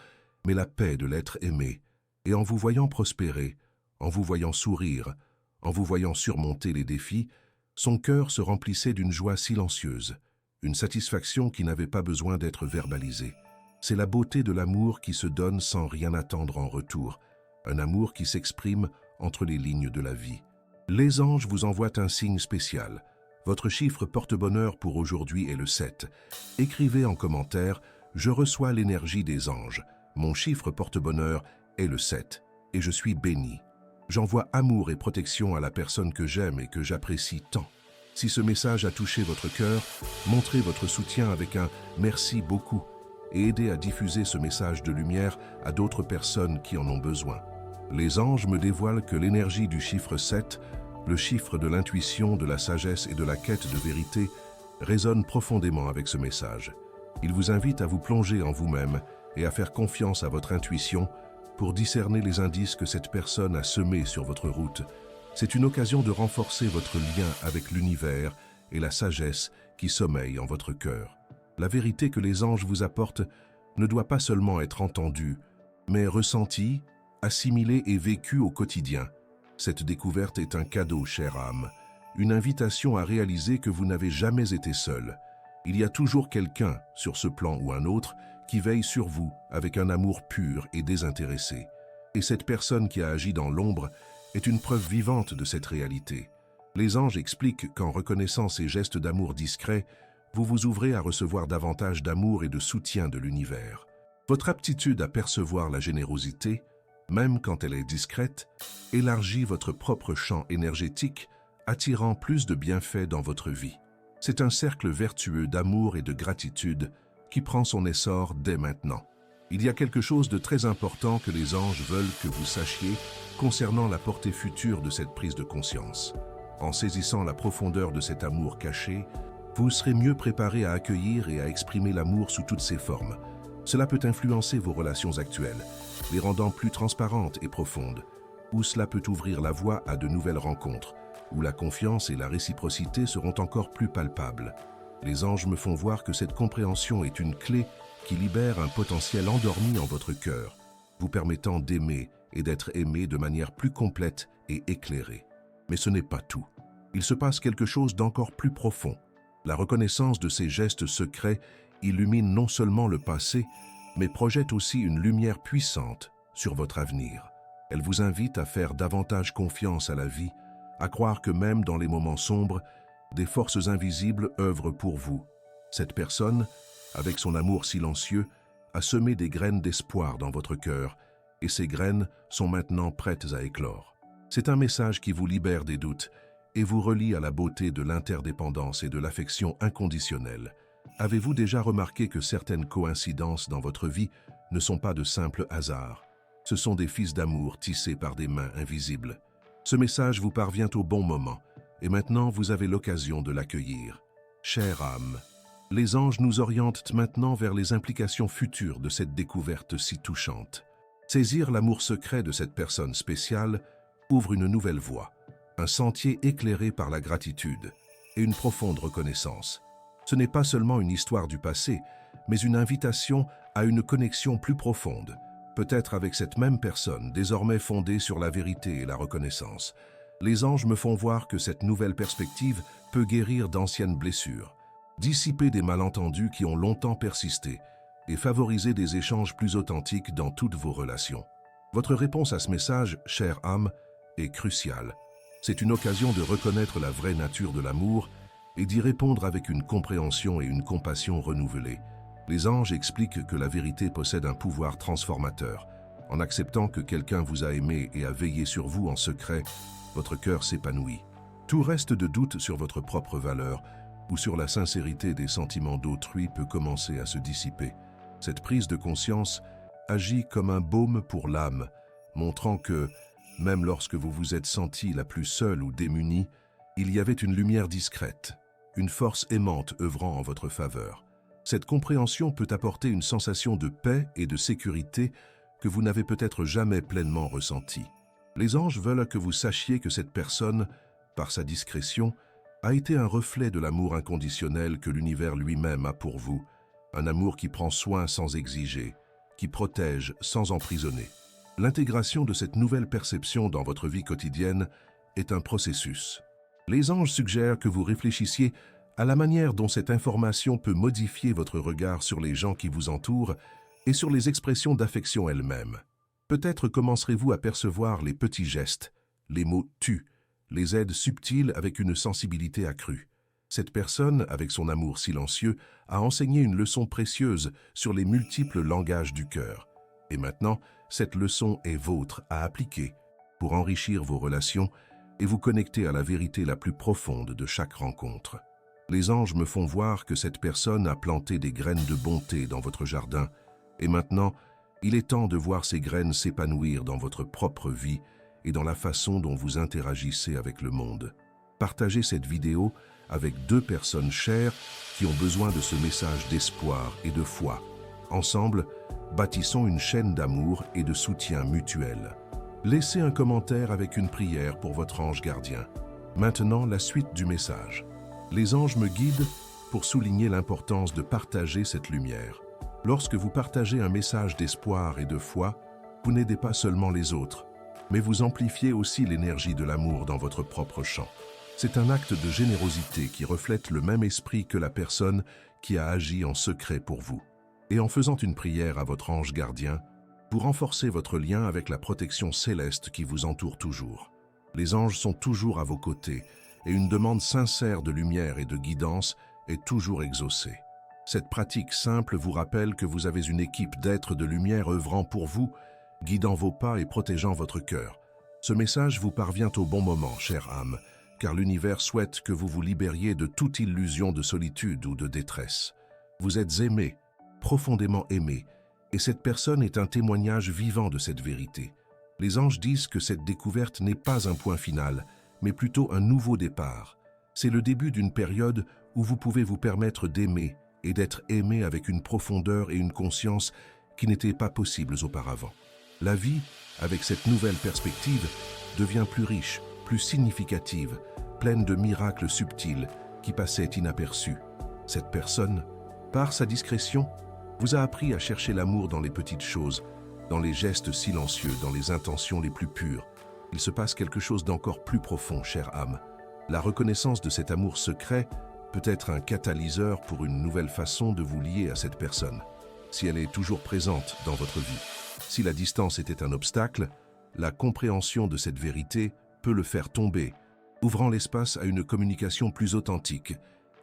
mais la paix de l'être aimé. Et en vous voyant prospérer, en vous voyant sourire, en vous voyant surmonter les défis, son cœur se remplissait d'une joie silencieuse, une satisfaction qui n'avait pas besoin d'être verbalisée. C'est la beauté de l'amour qui se donne sans rien attendre en retour, un amour qui s'exprime entre les lignes de la vie. Les anges vous envoient un signe spécial. Votre chiffre porte-bonheur pour aujourd'hui est le 7. Écrivez en commentaire « Je reçois l'énergie des anges. Mon chiffre porte-bonheur est le 7 et je suis béni. J'envoie amour et protection à la personne que j'aime et que j'apprécie tant. » Si ce message a touché votre cœur, montrez votre soutien avec un « merci beaucoup » et aidez à diffuser ce message de lumière à d'autres personnes qui en ont besoin. Les anges me dévoilent que l'énergie du chiffre 7, le chiffre de l'intuition, de la sagesse et de la quête de vérité, résonne profondément avec ce message. Il vous invite à vous plonger en vous-même et à faire confiance à votre intuition pour discerner les indices que cette personne a semés sur votre route. C'est une occasion de renforcer votre lien avec l'univers et la sagesse qui sommeille en votre cœur. La vérité que les anges vous apportent ne doit pas seulement être entendue, mais ressentie, assimilée et vécue au quotidien. Cette découverte est un cadeau, chère âme, une invitation à réaliser que vous n'avez jamais été seul. Il y a toujours quelqu'un, sur ce plan ou un autre, qui veille sur vous avec un amour pur et désintéressé. Et cette personne qui a agi dans l'ombre est une preuve vivante de cette réalité. Les anges expliquent qu'en reconnaissant ces gestes d'amour discrets, vous vous ouvrez à recevoir davantage d'amour et de soutien de l'univers. Votre aptitude à percevoir la générosité, même quand elle est discrète, élargit votre propre champ énergétique, attirant plus de bienfaits dans votre vie. C'est un cercle vertueux d'amour et de gratitude qui prend son essor dès maintenant. Il y a quelque chose de très important que les anges veulent que vous sachiez concernant la portée future de cette prise de conscience. En saisissant la profondeur de cet amour caché, vous serez mieux préparé à accueillir et à exprimer l'amour sous toutes ses formes. Cela peut influencer vos relations actuelles, les rendant plus transparentes et profondes, ou cela peut ouvrir la voie à de nouvelles rencontres, où la confiance et la réciprocité seront encore plus palpables. Les anges me font voir que cette compréhension est une clé qui libère un potentiel endormi en votre cœur, vous permettant d'aimer et d'être aimé de manière plus complète et éclairée. Mais ce n'est pas tout. Il se passe quelque chose d'encore plus profond. La reconnaissance de ces gestes secrets illumine non seulement le passé, mais projette aussi une lumière puissante sur votre avenir. Elle vous invite à faire davantage confiance à la vie, à croire que même dans les moments sombres, des forces invisibles œuvrent pour vous. Cette personne, avec son amour silencieux, a semé des graines d'espoir dans votre cœur, et ces graines sont maintenant prêtes à éclore. C'est un message qui vous libère des doutes et vous relie à la beauté de l'interdépendance et de l'affection inconditionnelle. Avez-vous déjà remarqué que certaines coïncidences dans votre vie ne sont pas de simples hasards? Ce sont des fils d'amour tissés par des mains invisibles. Ce message vous parvient au bon moment, et maintenant vous avez l'occasion de l'accueillir. Chère âme, les anges nous orientent maintenant vers les implications futures de cette découverte si touchante. Saisir l'amour secret de cette personne spéciale ouvre une nouvelle voie, un sentier éclairé par la gratitude et une profonde reconnaissance. Ce n'est pas seulement une histoire du passé, mais une invitation à une connexion plus profonde, peut-être avec cette même personne, désormais fondée sur la vérité et la reconnaissance. Les anges me font voir que cette nouvelle perspective peut guérir d'anciennes blessures, dissiper des malentendus qui ont longtemps persisté et favoriser des échanges plus authentiques dans toutes vos relations. Votre réponse à ce message, chère âme, est cruciale. C'est une occasion de reconnaître la vraie nature de l'amour et d'y répondre avec une compréhension et une compassion renouvelées. Les anges expliquent que la vérité possède un pouvoir transformateur. En acceptant que quelqu'un vous a aimé et a veillé sur vous en secret, votre cœur s'épanouit. Tout reste de doute sur votre propre valeur ou sur la sincérité des sentiments d'autrui peut commencer à se dissiper. Cette prise de conscience agit comme un baume pour l'âme, montrant que, même lorsque vous vous êtes senti la plus seule ou démunie, il y avait une lumière discrète, une force aimante œuvrant en votre faveur. Cette compréhension peut apporter une sensation de paix et de sécurité que vous n'avez peut-être jamais pleinement ressentie. Les anges veulent que vous sachiez que cette personne, par sa discrétion, a été un reflet de l'amour inconditionnel que l'univers lui-même a pour vous, un amour qui prend soin sans exiger, qui protège sans emprisonner. L'intégration de cette nouvelle perception dans votre vie quotidienne est un processus. Les anges suggèrent que vous réfléchissiez à la manière dont cette information peut modifier votre regard sur les gens qui vous entourent et sur les expressions d'affection elles-mêmes. Peut-être commencerez-vous à percevoir les petits gestes, les mots « tu », les aides subtiles avec une sensibilité accrue. Cette personne, avec son amour silencieux, a enseigné une leçon précieuse sur les multiples langages du cœur. Et maintenant, cette leçon est vôtre à appliquer pour enrichir vos relations et vous connecter à la vérité la plus profonde de chaque rencontre. Les anges me font voir que cette personne a planté des graines de bonté dans votre jardin et maintenant, il est temps de voir ces graines s'épanouir dans votre propre vie et dans la façon dont vous interagissez avec le monde. Partagez cette vidéo avec 2 personnes chères qui ont besoin de ce message d'espoir et de foi. Ensemble, bâtissons une chaîne d'amour et de soutien mutuel. Laissez un commentaire avec une prière pour votre ange gardien. Maintenant, la suite du message. Les anges me guident pour souligner l'importance de partager cette lumière. Lorsque vous partagez un message d'espoir et de foi, vous n'aidez pas seulement les autres, mais vous amplifiez aussi l'énergie de l'amour dans votre propre champ. C'est un acte de générosité qui reflète le même esprit que la personne qui a agi en secret pour vous. Et en faisant une prière à votre ange gardien, vous renforcez votre lien avec la protection céleste qui vous entoure toujours. Les anges sont toujours à vos côtés et une demande sincère de lumière et de guidance est toujours exaucée. Cette pratique simple vous rappelle que vous avez une équipe d'êtres de lumière œuvrant pour vous, guidant vos pas et protégeant votre cœur. Ce message vous parvient au bon moment, chère âme, car l'univers souhaite que vous vous libériez de toute illusion de solitude ou de détresse. Vous êtes aimé, profondément aimé, et cette personne est un témoignage vivant de cette vérité. Les anges disent que cette découverte n'est pas un point final, mais plutôt un nouveau départ. C'est le début d'une période où vous pouvez vous permettre d'aimer et d'être aimé avec une profondeur et une conscience qui n'étaient pas possibles auparavant. La vie, avec cette nouvelle perspective, devient plus riche, plus significative, pleine de miracles subtils qui passaient inaperçus. Cette personne, par sa discrétion, vous a appris à chercher l'amour dans les petites choses, dans les gestes silencieux, dans les intentions les plus pures. Il se passe quelque chose d'encore plus profond, chère âme. La reconnaissance de cet amour secret peut être un catalyseur pour une nouvelle façon de vous lier à cette personne, si elle est toujours présente dans votre vie. Si la distance était un obstacle, la compréhension de cette vérité peut le faire tomber, ouvrant l'espace à une communication plus authentique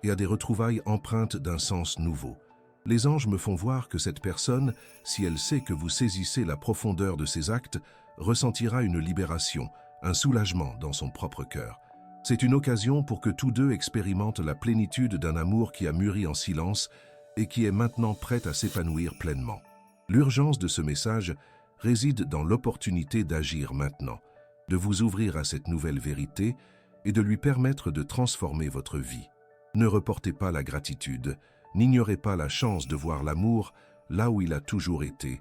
et à des retrouvailles empreintes d'un sens nouveau. Les anges me font voir que cette personne, si elle sait que vous saisissez la profondeur de ses actes, ressentira une libération, un soulagement dans son propre cœur. C'est une occasion pour que tous deux expérimentent la plénitude d'un amour qui a mûri en silence et qui est maintenant prêt à s'épanouir pleinement. L'urgence de ce message réside dans l'opportunité d'agir maintenant, de vous ouvrir à cette nouvelle vérité et de lui permettre de transformer votre vie. Ne reportez pas la gratitude, n'ignorez pas la chance de voir l'amour là où il a toujours été,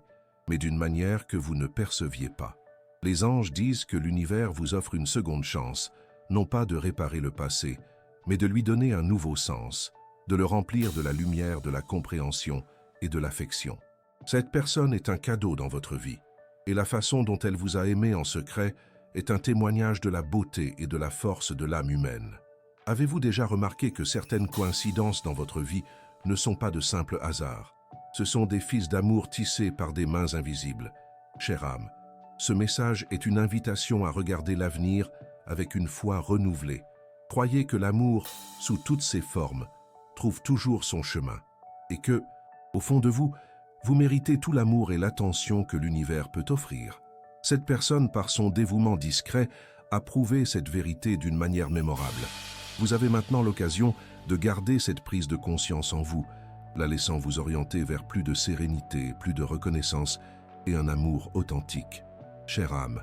mais d'une manière que vous ne perceviez pas. Les anges disent que l'univers vous offre une seconde chance, non pas de réparer le passé, mais de lui donner un nouveau sens, de le remplir de la lumière, de la compréhension et de l'affection. Cette personne est un cadeau dans votre vie, et la façon dont elle vous a aimé en secret est un témoignage de la beauté et de la force de l'âme humaine. Avez-vous déjà remarqué que certaines coïncidences dans votre vie ne sont pas de simples hasards? Ce sont des fils d'amour tissés par des mains invisibles. Chère âme, ce message est une invitation à regarder l'avenir avec une foi renouvelée. Croyez que l'amour, sous toutes ses formes, trouve toujours son chemin, et que, au fond de vous, vous méritez tout l'amour et l'attention que l'univers peut offrir. Cette personne, par son dévouement discret, a prouvé cette vérité d'une manière mémorable. Vous avez maintenant l'occasion de garder cette prise de conscience en vous, la laissant vous orienter vers plus de sérénité, plus de reconnaissance et un amour authentique. Chère âme,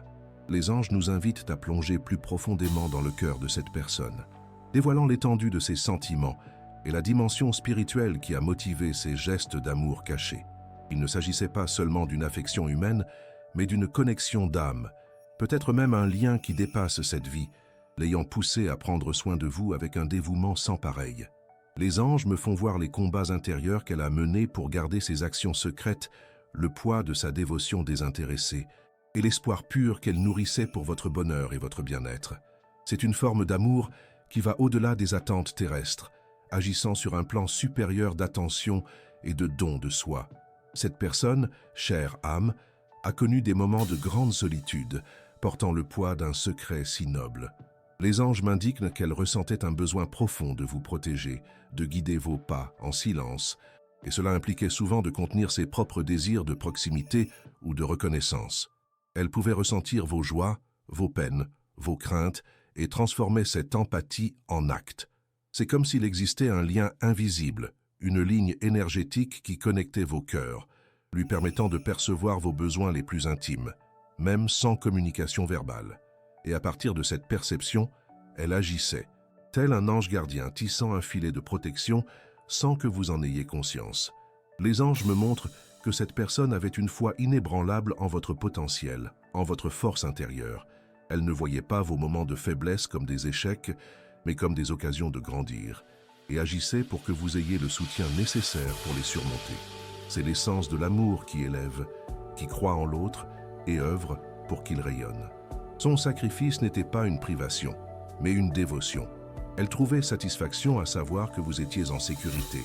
les anges nous invitent à plonger plus profondément dans le cœur de cette personne, dévoilant l'étendue de ses sentiments et la dimension spirituelle qui a motivé ces gestes d'amour cachés. Il ne s'agissait pas seulement d'une affection humaine, mais d'une connexion d'âme, peut-être même un lien qui dépasse cette vie, l'ayant poussé à prendre soin de vous avec un dévouement sans pareil. Les anges me font voir les combats intérieurs qu'elle a menés pour garder ses actions secrètes, le poids de sa dévotion désintéressée et l'espoir pur qu'elle nourrissait pour votre bonheur et votre bien-être. C'est une forme d'amour qui va au-delà des attentes terrestres, agissant sur un plan supérieur d'attention et de don de soi. Cette personne, chère âme, a connu des moments de grande solitude, portant le poids d'un secret si noble. Les anges m'indiquent qu'elle ressentait un besoin profond de vous protéger, de guider vos pas en silence, et cela impliquait souvent de contenir ses propres désirs de proximité ou de reconnaissance. Elle pouvait ressentir vos joies, vos peines, vos craintes, et transformer cette empathie en acte. C'est comme s'il existait un lien invisible, une ligne énergétique qui connectait vos cœurs, lui permettant de percevoir vos besoins les plus intimes, même sans communication verbale. Et à partir de cette perception, elle agissait, tel un ange gardien tissant un filet de protection sans que vous en ayez conscience. Les anges me montrent que cette personne avait une foi inébranlable en votre potentiel, en votre force intérieure. Elle ne voyait pas vos moments de faiblesse comme des échecs, mais comme des occasions de grandir, et agissait pour que vous ayez le soutien nécessaire pour les surmonter. C'est l'essence de l'amour qui élève, qui croit en l'autre et œuvre pour qu'il rayonne. Son sacrifice n'était pas une privation, mais une dévotion. Elle trouvait satisfaction à savoir que vous étiez en sécurité,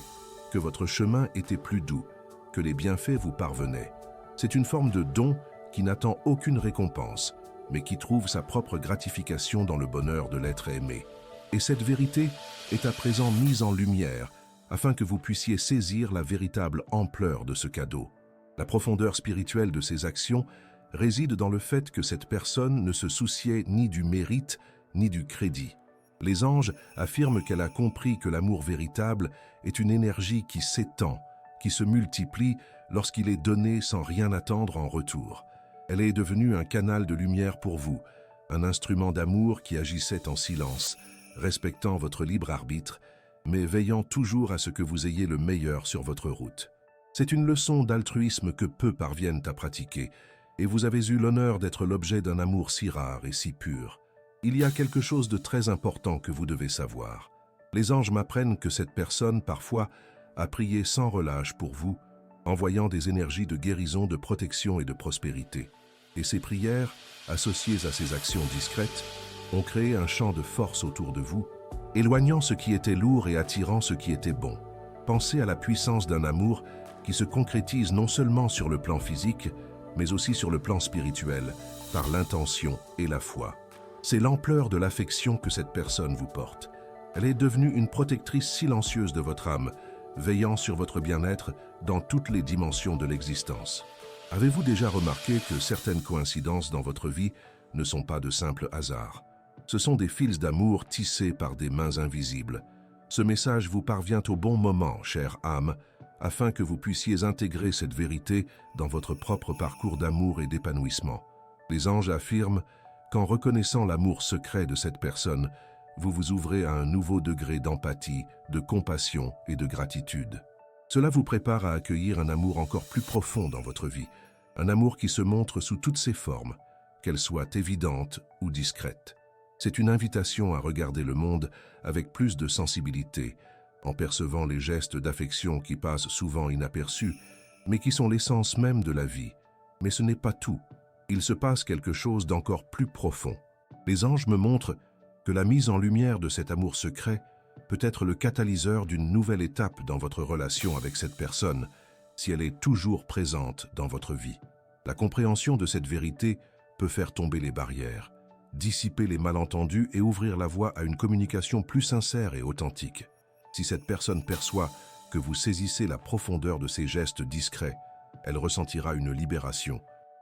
que votre chemin était plus doux, que les bienfaits vous parvenaient. C'est une forme de don qui n'attend aucune récompense, mais qui trouve sa propre gratification dans le bonheur de l'être aimé. Et cette vérité est à présent mise en lumière, afin que vous puissiez saisir la véritable ampleur de ce cadeau. La profondeur spirituelle de ses actions réside dans le fait que cette personne ne se souciait ni du mérite ni du crédit. Les anges affirment qu'elle a compris que l'amour véritable est une énergie qui s'étend, qui se multiplie lorsqu'il est donné sans rien attendre en retour. Elle est devenue un canal de lumière pour vous, un instrument d'amour qui agissait en silence, respectant votre libre arbitre, mais veillant toujours à ce que vous ayez le meilleur sur votre route. C'est une leçon d'altruisme que peu parviennent à pratiquer, et vous avez eu l'honneur d'être l'objet d'un amour si rare et si pur. Il y a quelque chose de très important que vous devez savoir. Les anges m'apprennent que cette personne, parfois, a prié sans relâche pour vous, envoyant des énergies de guérison, de protection et de prospérité. Et ces prières, associées à ces actions discrètes, ont créé un champ de force autour de vous, éloignant ce qui était lourd et attirant ce qui était bon. Pensez à la puissance d'un amour qui se concrétise non seulement sur le plan physique, mais aussi sur le plan spirituel, par l'intention et la foi. C'est l'ampleur de l'affection que cette personne vous porte. Elle est devenue une protectrice silencieuse de votre âme, veillant sur votre bien-être dans toutes les dimensions de l'existence. Avez-vous déjà remarqué que certaines coïncidences dans votre vie ne sont pas de simples hasards? Ce sont des fils d'amour tissés par des mains invisibles. Ce message vous parvient au bon moment, chère âme, afin que vous puissiez intégrer cette vérité dans votre propre parcours d'amour et d'épanouissement. Les anges affirment qu'en reconnaissant l'amour secret de cette personne, vous vous ouvrez à un nouveau degré d'empathie, de compassion et de gratitude. Cela vous prépare à accueillir un amour encore plus profond dans votre vie, un amour qui se montre sous toutes ses formes, qu'elles soient évidentes ou discrètes. C'est une invitation à regarder le monde avec plus de sensibilité, en percevant les gestes d'affection qui passent souvent inaperçus, mais qui sont l'essence même de la vie. Mais ce n'est pas tout. Il se passe quelque chose d'encore plus profond. Les anges me montrent que la mise en lumière de cet amour secret peut être le catalyseur d'une nouvelle étape dans votre relation avec cette personne, si elle est toujours présente dans votre vie. La compréhension de cette vérité peut faire tomber les barrières, dissiper les malentendus et ouvrir la voie à une communication plus sincère et authentique. Si cette personne perçoit que vous saisissez la profondeur de ces gestes discrets, elle ressentira une libération,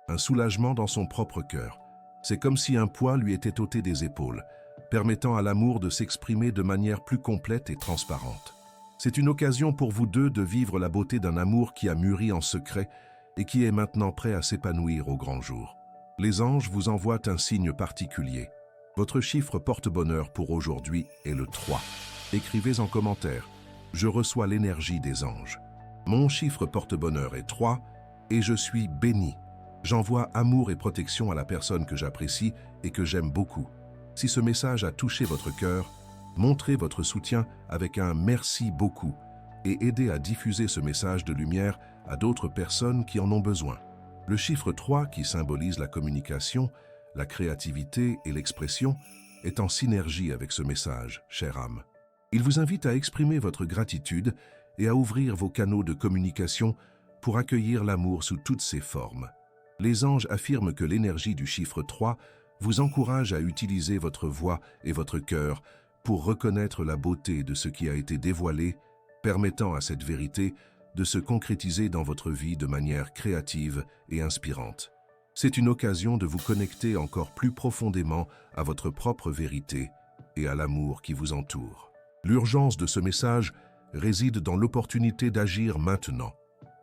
un soulagement dans son propre cœur. C'est comme si un poids lui était ôté des épaules, permettant à l'amour de s'exprimer de manière plus complète et transparente. C'est une occasion pour vous deux de vivre la beauté d'un amour qui a mûri en secret et qui est maintenant prêt à s'épanouir au grand jour. Les anges vous envoient un signe particulier. Votre chiffre porte-bonheur pour aujourd'hui est le 3. Écrivez en commentaire « Je reçois l'énergie des anges ». Mon chiffre porte-bonheur est 3 et je suis béni. J'envoie amour et protection à la personne que j'apprécie et que j'aime beaucoup. Si ce message a touché votre cœur, montrez votre soutien avec un « merci beaucoup » et aidez à diffuser ce message de lumière à d'autres personnes qui en ont besoin. Le chiffre 3, qui symbolise la communication, la créativité et l'expression, est en synergie avec ce message, chère âme. Il vous invite à exprimer votre gratitude et à ouvrir vos canaux de communication pour accueillir l'amour sous toutes ses formes. Les anges affirment que l'énergie du chiffre 3 vous encourage à utiliser votre voix et votre cœur pour reconnaître la beauté de ce qui a été dévoilé, permettant à cette vérité de se concrétiser dans votre vie de manière créative et inspirante. C'est une occasion de vous connecter encore plus profondément à votre propre vérité et à l'amour qui vous entoure. L'urgence de ce message réside dans l'opportunité d'agir maintenant,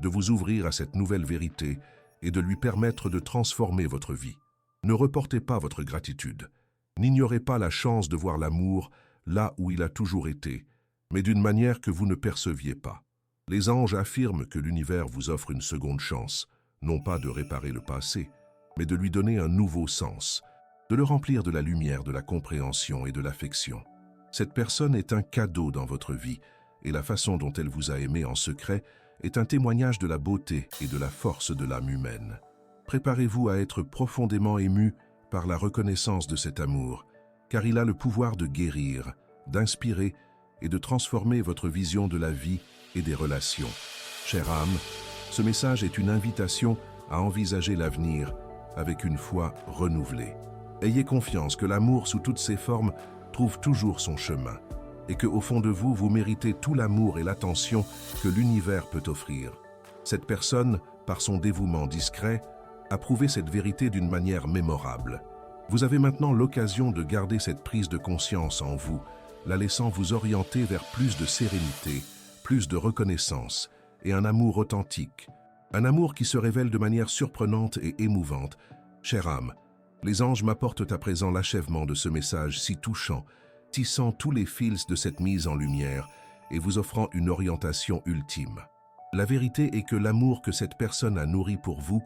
de vous ouvrir à cette nouvelle vérité et de lui permettre de transformer votre vie. Ne reportez pas votre gratitude. N'ignorez pas la chance de voir l'amour là où il a toujours été, mais d'une manière que vous ne perceviez pas. Les anges affirment que l'univers vous offre une seconde chance, non pas de réparer le passé, mais de lui donner un nouveau sens, de le remplir de la lumière, de la compréhension et de l'affection. Cette personne est un cadeau dans votre vie, et la façon dont elle vous a aimé en secret est un témoignage de la beauté et de la force de l'âme humaine. Préparez-vous à être profondément ému par la reconnaissance de cet amour, car il a le pouvoir de guérir, d'inspirer et de transformer votre vision de la vie et des relations. Chère âme, ce message est une invitation à envisager l'avenir avec une foi renouvelée. Ayez confiance que l'amour sous toutes ses formes trouve toujours son chemin et que, au fond de vous, vous méritez tout l'amour et l'attention que l'univers peut offrir. Cette personne, par son dévouement discret, a prouvé cette vérité d'une manière mémorable. Vous avez maintenant l'occasion de garder cette prise de conscience en vous, la laissant vous orienter vers plus de sérénité, plus de reconnaissance et un amour authentique. Un amour qui se révèle de manière surprenante et émouvante. Chère âme, les anges m'apportent à présent l'achèvement de ce message si touchant, tissant tous les fils de cette mise en lumière et vous offrant une orientation ultime. La vérité est que l'amour que cette personne a nourri pour vous,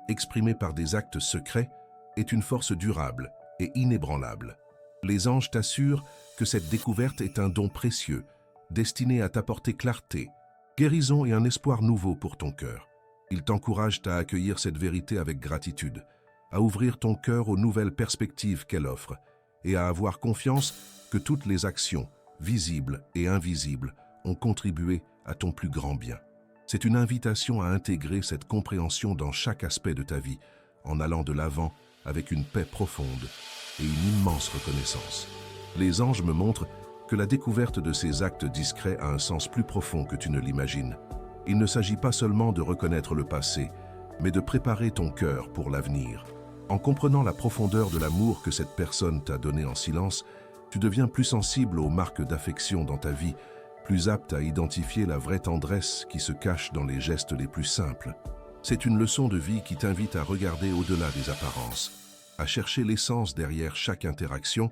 exprimé par des actes secrets, est une force durable et inébranlable. Les anges t'assurent que cette découverte est un don précieux, destiné à t'apporter clarté, guérison et un espoir nouveau pour ton cœur. Ils t'encouragent à accueillir cette vérité avec gratitude, à ouvrir ton cœur aux nouvelles perspectives qu'elle offre et à avoir confiance que toutes les actions, visibles et invisibles, ont contribué à ton plus grand bien. C'est une invitation à intégrer cette compréhension dans chaque aspect de ta vie, en allant de l'avant avec une paix profonde et une immense reconnaissance. Les anges me montrent que la découverte de ces actes discrets a un sens plus profond que tu ne l'imagines. Il ne s'agit pas seulement de reconnaître le passé, mais de préparer ton cœur pour l'avenir. En comprenant la profondeur de l'amour que cette personne t'a donné en silence, tu deviens plus sensible aux marques d'affection dans ta vie, plus apte à identifier la vraie tendresse qui se cache dans les gestes les plus simples. C'est une leçon de vie qui t'invite à regarder au-delà des apparences, à chercher l'essence derrière chaque interaction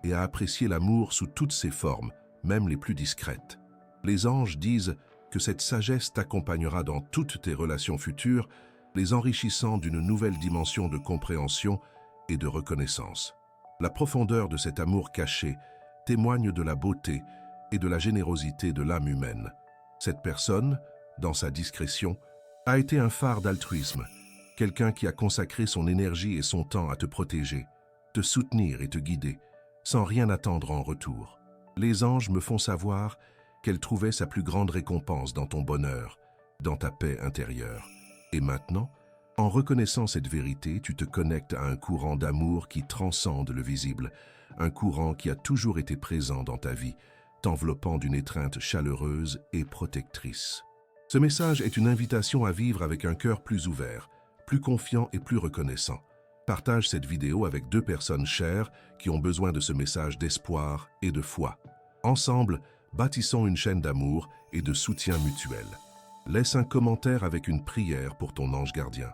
et à apprécier l'amour sous toutes ses formes, même les plus discrètes. Les anges disent que cette sagesse t'accompagnera dans toutes tes relations futures les enrichissant d'une nouvelle dimension de compréhension et de reconnaissance. La profondeur de cet amour caché témoigne de la beauté et de la générosité de l'âme humaine. Cette personne, dans sa discrétion, a été un phare d'altruisme, quelqu'un qui a consacré son énergie et son temps à te protéger, te soutenir et te guider, sans rien attendre en retour. Les anges me font savoir qu'elle trouvait sa plus grande récompense dans ton bonheur, dans ta paix intérieure. Et maintenant, en reconnaissant cette vérité, tu te connectes à un courant d'amour qui transcende le visible, un courant qui a toujours été présent dans ta vie, t'enveloppant d'une étreinte chaleureuse et protectrice. Ce message est une invitation à vivre avec un cœur plus ouvert, plus confiant et plus reconnaissant. Partage cette vidéo avec 2 personnes chères qui ont besoin de ce message d'espoir et de foi. Ensemble, bâtissons une chaîne d'amour et de soutien mutuel. Laisse un commentaire avec une prière pour ton ange gardien.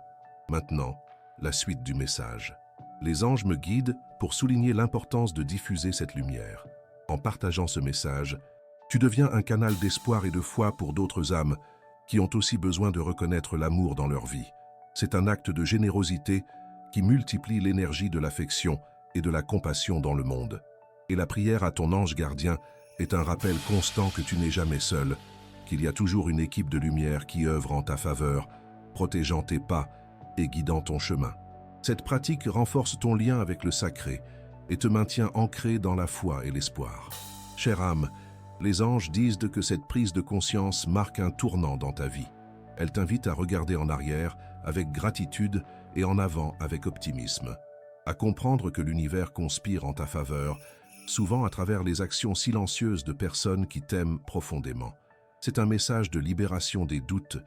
Maintenant, la suite du message. Les anges me guident pour souligner l'importance de diffuser cette lumière. En partageant ce message, tu deviens un canal d'espoir et de foi pour d'autres âmes qui ont aussi besoin de reconnaître l'amour dans leur vie. C'est un acte de générosité qui multiplie l'énergie de l'affection et de la compassion dans le monde. Et la prière à ton ange gardien est un rappel constant que tu n'es jamais seul, qu'il y a toujours une équipe de lumière qui œuvre en ta faveur, protégeant tes pas et guidant ton chemin. Cette pratique renforce ton lien avec le sacré et te maintient ancré dans la foi et l'espoir. Chère âme, les anges disent que cette prise de conscience marque un tournant dans ta vie. Elle t'invite à regarder en arrière avec gratitude et en avant avec optimisme, à comprendre que l'univers conspire en ta faveur, souvent à travers les actions silencieuses de personnes qui t'aiment profondément. C'est un message de libération des doutes,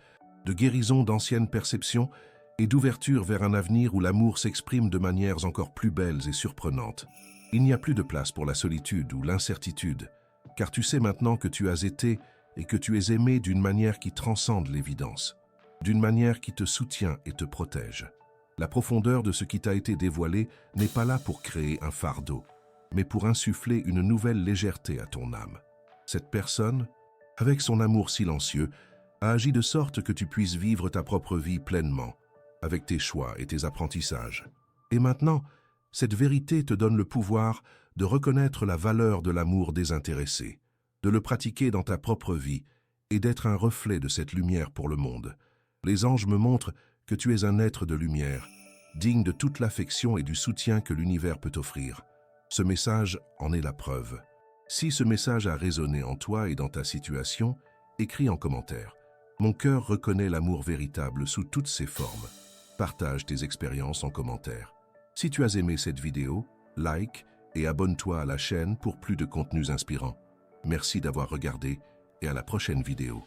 de guérison d'anciennes perceptions et d'ouverture vers un avenir où l'amour s'exprime de manières encore plus belles et surprenantes. Il n'y a plus de place pour la solitude ou l'incertitude, car tu sais maintenant que tu as été et que tu es aimé d'une manière qui transcende l'évidence, d'une manière qui te soutient et te protège. La profondeur de ce qui t'a été dévoilé n'est pas là pour créer un fardeau, mais pour insuffler une nouvelle légèreté à ton âme. Cette personne, avec son amour silencieux, a agi de sorte que tu puisses vivre ta propre vie pleinement, avec tes choix et tes apprentissages. Et maintenant, cette vérité te donne le pouvoir de reconnaître la valeur de l'amour désintéressé, de le pratiquer dans ta propre vie et d'être un reflet de cette lumière pour le monde. Les anges me montrent que tu es un être de lumière, digne de toute l'affection et du soutien que l'univers peut offrir. Ce message en est la preuve. Si ce message a résonné en toi et dans ta situation, écris en commentaire. Mon cœur reconnaît l'amour véritable sous toutes ses formes. Partage tes expériences en commentaire. Si tu as aimé cette vidéo, like et abonne-toi à la chaîne pour plus de contenus inspirants. Merci d'avoir regardé et à la prochaine vidéo.